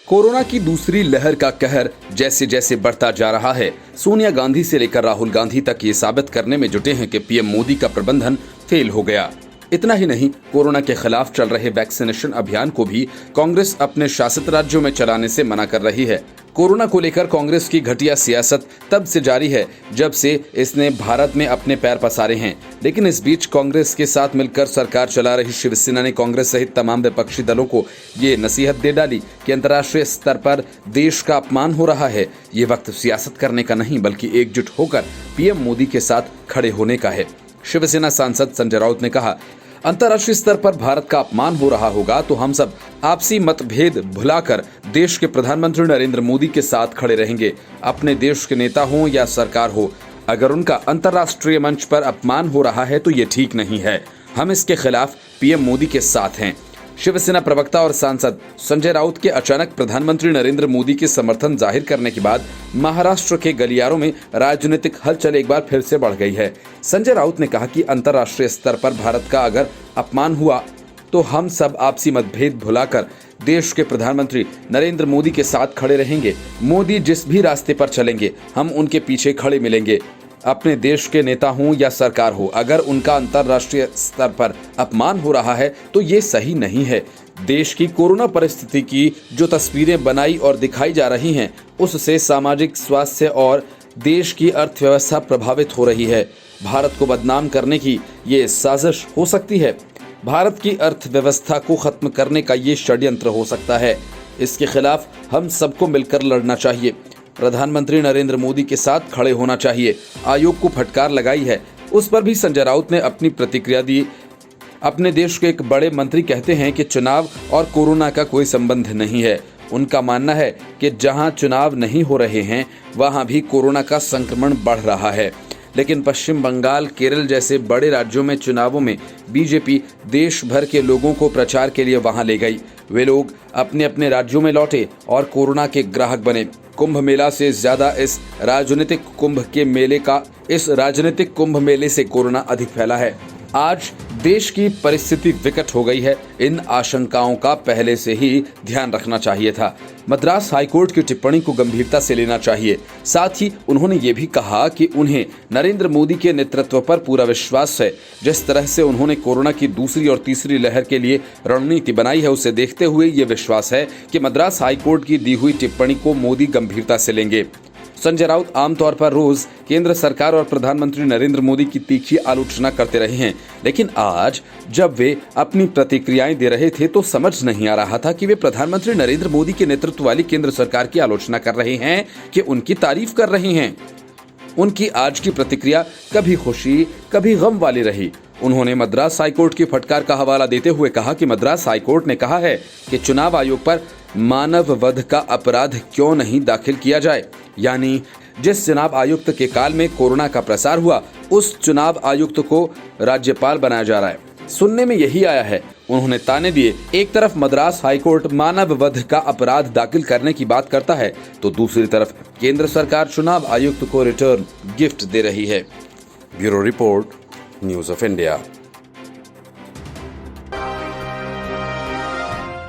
Corona की दूसरी लहर का कहर जैसे जैसे बढ़ता जा रहा है, सोनिया गांधी से लेकर राहुल गांधी तक ये साबित करने में जुटे हैं कि पीएम मोदी का प्रबंधन फेल हो गया। इतना ही नहीं, कोरोना के खिलाफ चल रहे वैक्सीनेशन अभियान को भी कांग्रेस अपने शासित राज्यों में चलाने से मना कर रही है। कोरोना को लेकर कांग्रेस की घटिया सियासत तब से जारी है जब से इसने भारत में अपने पैर पसारे हैं। लेकिन इस बीच कांग्रेस के साथ मिलकर सरकार चला रही शिवसेना ने कांग्रेस सहित तमाम विपक्षी दलों को ये नसीहत दे डाली कि अंतर्राष्ट्रीय स्तर पर देश का अपमान हो रहा है। ये वक्त सियासत करने का नहीं बल्कि एकजुट होकर पीएम मोदी के साथ खड़े होने का है। शिवसेना सांसद संजय राउत ने कहा, अंतर्राष्ट्रीय स्तर पर भारत का अपमान हो रहा होगा तो हम सब आपसी मतभेद भुलाकर देश के प्रधानमंत्री नरेंद्र मोदी के साथ खड़े रहेंगे। अपने देश के नेता हो या सरकार हो, अगर उनका अंतर्राष्ट्रीय मंच पर अपमान हो रहा है तो ये ठीक नहीं है। हम इसके खिलाफ पीएम मोदी के साथ हैं। शिवसेना प्रवक्ता और सांसद संजय राउत के अचानक प्रधानमंत्री नरेंद्र मोदी के समर्थन जाहिर करने के बाद महाराष्ट्र के गलियारों में राजनीतिक हलचल एक बार फिर से बढ़ गई है। संजय राउत ने कहा कि अंतर्राष्ट्रीय स्तर पर भारत का अगर अपमान हुआ तो हम सब आपसी मतभेद भुलाकर देश के प्रधानमंत्री नरेंद्र मोदी के साथ खड़े रहेंगे। मोदी जिस भी रास्ते पर चलेंगे हम उनके पीछे खड़े मिलेंगे। अपने देश के नेता हों या सरकार हो, अगर उनका अंतर्राष्ट्रीय स्तर पर अपमान हो रहा है तो ये सही नहीं है। देश की कोरोना परिस्थिति की जो तस्वीरें बनाई और दिखाई जा रही हैं, उससे सामाजिक स्वास्थ्य और देश की अर्थव्यवस्था प्रभावित हो रही है। भारत को बदनाम करने की ये साजिश हो सकती है। भारत की अर्थव्यवस्था को खत्म करने का ये षड्यंत्र हो सकता है। इसके खिलाफ हम सबको मिलकर लड़ना चाहिए। प्रधानमंत्री नरेंद्र मोदी के साथ खड़े होना चाहिए। आयोग को फटकार लगाई है, उस पर भी संजय राउत ने अपनी प्रतिक्रिया दी। अपने देश के एक बड़े मंत्री कहते हैं कि चुनाव और कोरोना का कोई संबंध नहीं है। उनका मानना है कि जहां चुनाव नहीं हो रहे हैं वहां भी कोरोना का संक्रमण बढ़ रहा है। लेकिन पश्चिम बंगाल, केरल जैसे बड़े राज्यों में चुनावों में बीजेपी देश भर के लोगों को प्रचार के लिए वहां ले गई। वे लोग अपने अपने राज्यों में लौटे और कोरोना के ग्राहक बने। कुंभ मेला से ज्यादा इस राजनीतिक कुंभ मेले से कोरोना अधिक फैला है। आज देश की परिस्थिति विकट हो गई है। इन आशंकाओं का पहले से ही ध्यान रखना चाहिए था। मद्रास हाईकोर्ट की टिप्पणी को गंभीरता से लेना चाहिए। साथ ही उन्होंने ये भी कहा कि उन्हें नरेंद्र मोदी के नेतृत्व पर पूरा विश्वास है। जिस तरह से उन्होंने कोरोना की दूसरी और तीसरी लहर के लिए रणनीति बनाई है, उसे देखते हुए ये विश्वास है कि मद्रास हाईकोर्ट की दी हुई टिप्पणी को मोदी गंभीरता से लेंगे। संजय राउत आमतौर पर रोज केंद्र सरकार और प्रधानमंत्री नरेंद्र मोदी की तीखी आलोचना करते रहे हैं, लेकिन आज जब वे अपनी प्रतिक्रियाएं दे रहे थे तो समझ नहीं आ रहा था कि वे प्रधानमंत्री नरेंद्र मोदी के नेतृत्व वाली केंद्र सरकार की आलोचना कर रहे हैं कि उनकी तारीफ कर रहे हैं। उनकी आज की प्रतिक्रिया कभी खुशी कभी गम वाली रही। उन्होंने मद्रास हाईकोर्ट की फटकार का हवाला देते हुए कहा कि मद्रास हाईकोर्ट ने कहा है कि चुनाव आयोग पर मानव वध का अपराध क्यों नहीं दाखिल किया जाए। यानी जिस चुनाव आयुक्त के काल में कोरोना का प्रसार हुआ, उस चुनाव आयुक्त को राज्यपाल बनाया जा रहा है। सुनने में यही आया है। उन्होंने ताने दिए। एक तरफ मद्रास हाईकोर्ट मानव वध का अपराध दाखिल करने की बात करता है तो दूसरी तरफ केंद्र सरकार चुनाव आयुक्त को रिटर्न गिफ्ट दे रही है। Bureau report, news of India.